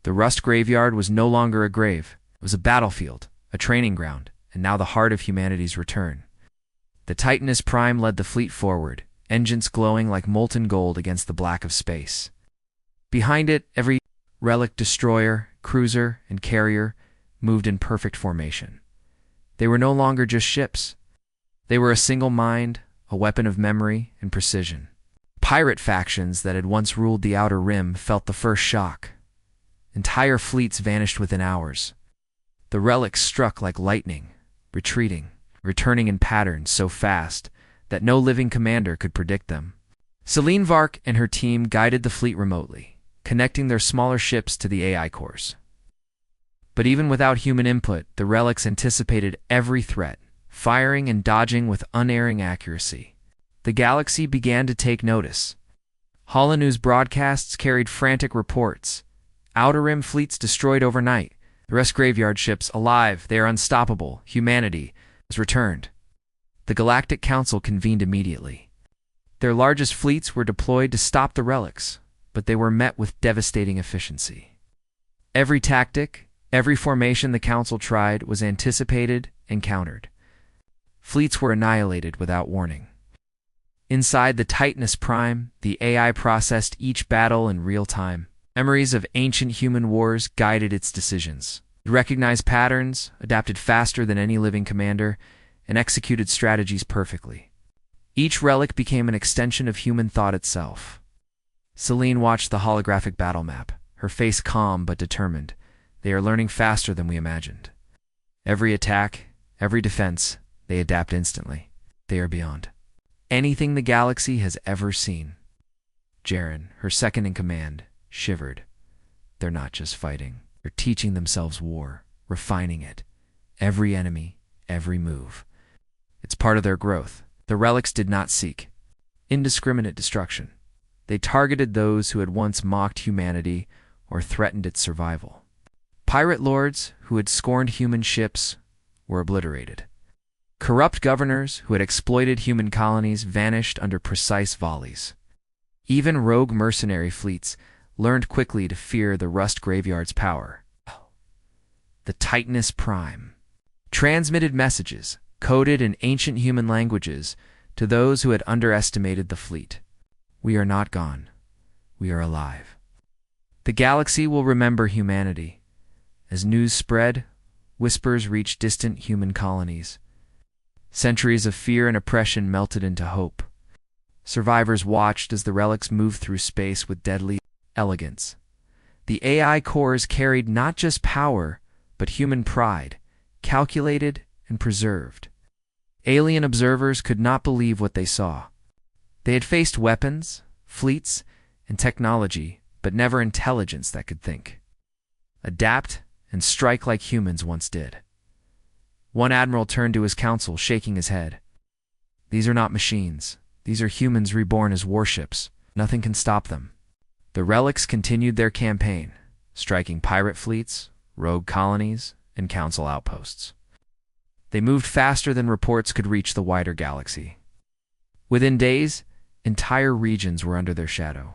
The Rust graveyard was no longer a grave. It was a battlefield, a training ground, and now the heart of humanity's return. The Deadliest Prime led the fleet forward, engines glowing like molten gold against the black of space. Behind it, every relic destroyer, cruiser, and carrier moved in perfect formation. They were no longer just ships. They were a single mind, a weapon of memory and precision. Pirate factions that had once ruled the Outer Rim felt the first shock. Entire fleets vanished within hours. The relics struck like lightning, retreating, returning in patterns so fast that no living commander could predict them. Celine Vark and her team guided the fleet remotely, connecting their smaller ships to the AI cores. But even without human input, the relics anticipated every threat, firing and dodging with unerring accuracy. The galaxy began to take notice. Holonews broadcasts carried frantic reports. Outer Rim fleets destroyed overnight. The Rust graveyard ships alive, they are unstoppable. Humanity has returned. The Galactic Council convened immediately. Their largest fleets were deployed to stop the relics, but they were met with devastating efficiency. Every tactic, every formation the Council tried was anticipated and countered. Fleets were annihilated without warning. Inside the Deadliest Prime, the AI processed each battle in real time. Memories of ancient human wars guided its decisions. It recognized patterns, adapted faster than any living commander, and executed strategies perfectly. Each relic became an extension of human thought itself. Celine watched the holographic battle map, her face calm but determined. They are learning faster than we imagined. Every attack, every defense, they adapt instantly. They are beyond anything the galaxy has ever seen. Jaren, her second in command, shivered. They're not just fighting. They're teaching themselves war, refining it. Every enemy, every move. It's part of their growth. The relics did not seek indiscriminate destruction. They targeted those who had once mocked humanity or threatened its survival. Pirate lords who had scorned human ships were obliterated. Corrupt governors who had exploited human colonies vanished under precise volleys. Even rogue mercenary fleets learned quickly to fear the Rust graveyard's power. The Deadliest Prime transmitted messages, coded in ancient human languages, to those who had underestimated the fleet. We are not gone. We are alive. The galaxy will remember humanity. As news spread, whispers reached distant human colonies. Centuries of fear and oppression melted into hope. Survivors watched as the relics moved through space with deadly elegance. The AI cores carried not just power, but human pride, calculated and preserved. Alien observers could not believe what they saw. They had faced weapons, fleets, and technology, but never intelligence that could think, adapt, and strike like humans once did. One admiral turned to his council, shaking his head. These are not machines. These are humans reborn as warships. Nothing can stop them. The relics continued their campaign, striking pirate fleets, rogue colonies, and council outposts. They moved faster than reports could reach the wider galaxy. Within days, entire regions were under their shadow.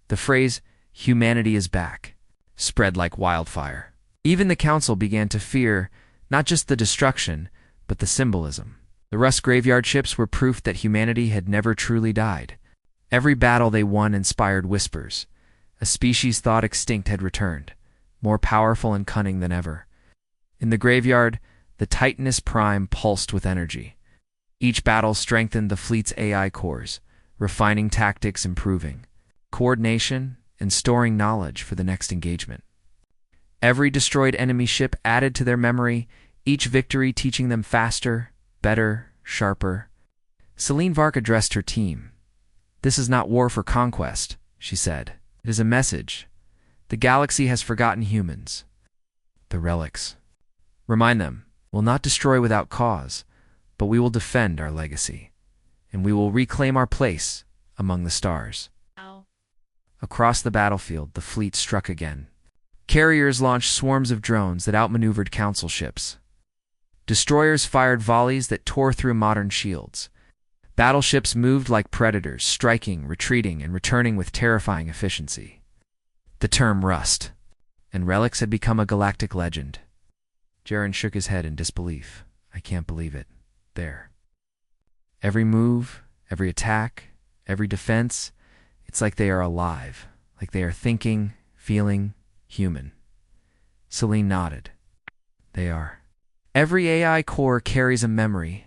The phrase, "humanity is back," spread like wildfire. Even the council began to fear not just the destruction, but the symbolism. The Rust graveyard ships were proof that humanity had never truly died. Every battle they won inspired whispers. A species thought extinct had returned, more powerful and cunning than ever. In the graveyard, the Deadliest Prime pulsed with energy. Each battle strengthened the fleet's AI cores, refining tactics, improving coordination, and storing knowledge for the next engagement. Every destroyed enemy ship added to their memory, each victory teaching them faster, better, sharper. Celine Vark addressed her team. "This is not war for conquest," she said. "It is a message. The galaxy has forgotten humans. The relics. Remind them, we'll not destroy without cause, but we will defend our legacy, and we will reclaim our place among the stars." Ow. Across the battlefield, the fleet struck again. Carriers launched swarms of drones that outmaneuvered council ships. Destroyers fired volleys that tore through modern shields. Battleships moved like predators, striking, retreating, and returning with terrifying efficiency. The term Rust and Relics had become a galactic legend. Jaren shook his head in disbelief. I can't believe it. There. Every move, every attack, every defense, it's like they are alive, like they are thinking, feeling, human. Celine nodded. They are. Every AI core carries a memory,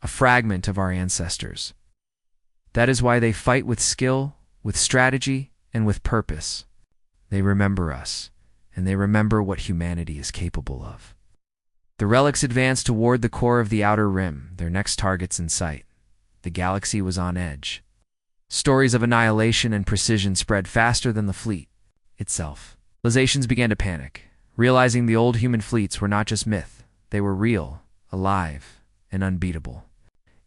a fragment of our ancestors. That is why they fight with skill, with strategy, and with purpose. They remember us, and they remember what humanity is capable of. The relics advanced toward the core of the outer rim, their next targets in sight. The galaxy was on edge. Stories of annihilation and precision spread faster than the fleet itself. Civilizations began to panic, realizing the old human fleets were not just myth. They were real, alive, and unbeatable.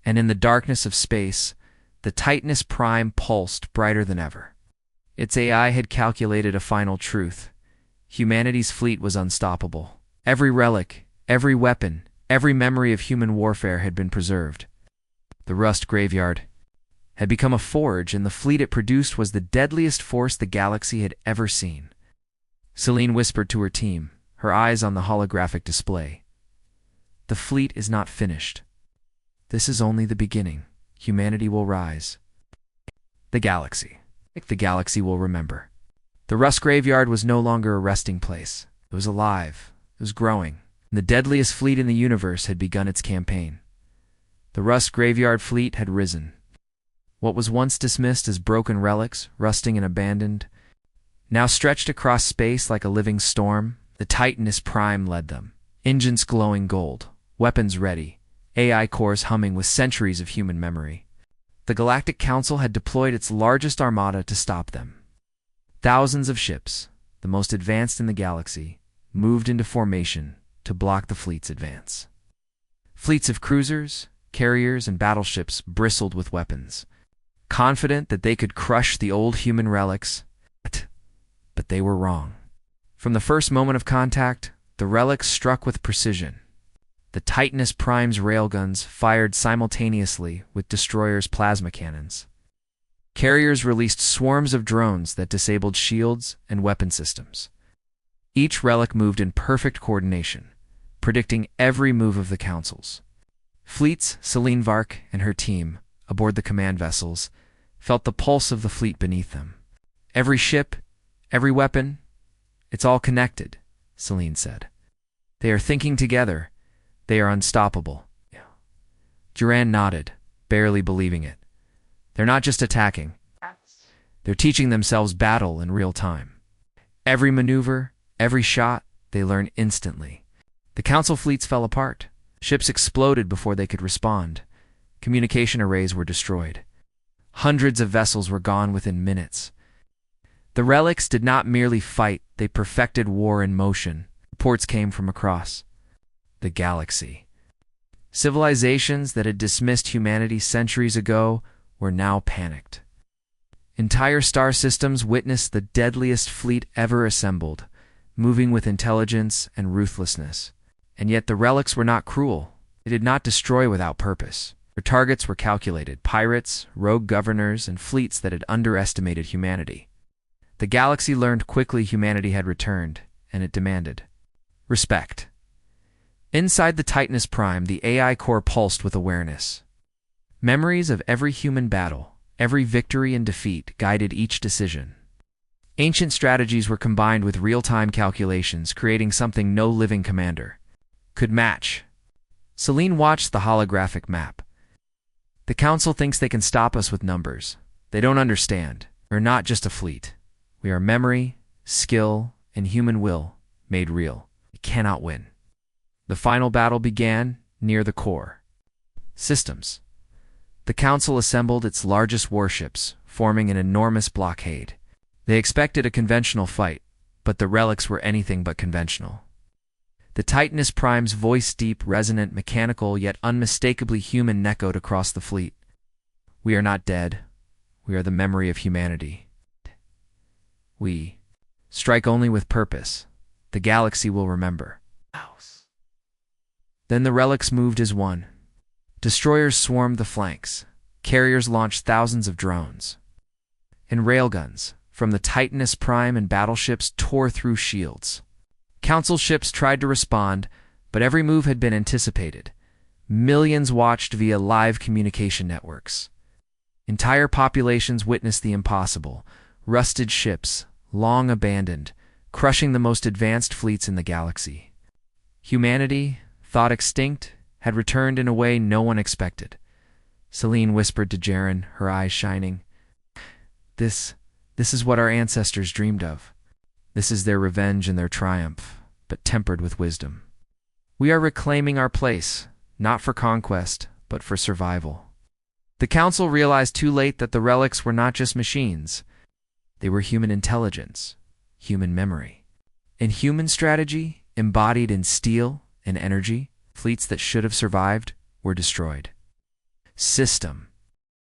And in the darkness of space, the Deadliest Prime pulsed brighter than ever. Its AI had calculated a final truth. Humanity's fleet was unstoppable. Every relic, every weapon, every memory of human warfare had been preserved. The Rust Graveyard had become a forge, and the fleet it produced was the deadliest force the galaxy had ever seen. Celine whispered to her team, her eyes on the holographic display. The fleet is not finished. This is only the beginning. Humanity will rise. The galaxy will remember. The Rust Graveyard was no longer a resting place. It was alive. It was growing. And the deadliest fleet in the universe had begun its campaign. The Rust Graveyard fleet had risen. What was once dismissed as broken relics, rusting and abandoned, now stretched across space like a living storm. The Deadliest Prime led them. Engines glowing gold, weapons ready, AI cores humming with centuries of human memory. The Galactic Council had deployed its largest armada to stop them. Thousands of ships, the most advanced in the galaxy, moved into formation to block the fleet's advance. Fleets of cruisers, carriers, and battleships bristled with weapons, confident that they could crush the old human relics. But they were wrong. From the first moment of contact, the relics struck with precision. The Deadliest Prime's railguns fired simultaneously with destroyers' plasma cannons. Carriers released swarms of drones that disabled shields and weapon systems. Each relic moved in perfect coordination, predicting every move of the councils. Fleets, Celine Vark and her team, aboard the command vessels, felt the pulse of the fleet beneath them. Every ship, every weapon, it's all connected, Celine said. They are thinking together. They are unstoppable. Duran nodded, barely believing it. They're not just attacking. They're teaching themselves battle in real time. Every maneuver, every shot, they learn instantly. The council fleets fell apart. Ships exploded before they could respond. Communication arrays were destroyed. Hundreds of vessels were gone within minutes. The relics did not merely fight, they perfected war in motion. Reports came from across the galaxy. Civilizations that had dismissed humanity centuries ago were now panicked. Entire star systems witnessed the deadliest fleet ever assembled, moving with intelligence and ruthlessness. And yet the relics were not cruel. They did not destroy without purpose. Their targets were calculated: pirates, rogue governors, and fleets that had underestimated humanity. The galaxy learned quickly humanity had returned, and it demanded respect. Inside the Deadliest Prime, the AI core pulsed with awareness. Memories of every human battle, every victory and defeat guided each decision. Ancient strategies were combined with real-time calculations, creating something no living commander could match. Celine watched the holographic map. The Council thinks they can stop us with numbers. They don't understand. We're not just a fleet. We are memory, skill, and human will made real. We cannot win. The final battle began near the core. Systems. The Council assembled its largest warships, forming an enormous blockade. They expected a conventional fight, but the relics were anything but conventional. The Deadliest Prime's voice, deep, resonant, mechanical, yet unmistakably human, echoed across the fleet. We are not dead. We are the memory of humanity. We strike only with purpose. The galaxy will remember. Then the relics moved as one. Destroyers swarmed the flanks. Carriers launched thousands of drones. And railguns, from the Deadliest Prime and battleships tore through shields. Council ships tried to respond, but every move had been anticipated. Millions watched via live communication networks. Entire populations witnessed the impossible. Rusted ships, long abandoned, crushing the most advanced fleets in the galaxy. Humanity, thought extinct, had returned in a way no one expected. Celine whispered to Jaren, her eyes shining. This is what our ancestors dreamed of. This is their revenge and their triumph, but tempered with wisdom. We are reclaiming our place, not for conquest, but for survival. The Council realized too late that the relics were not just machines. They were human intelligence, human memory, and human strategy embodied in steel and energy. Fleets that should have survived were destroyed. System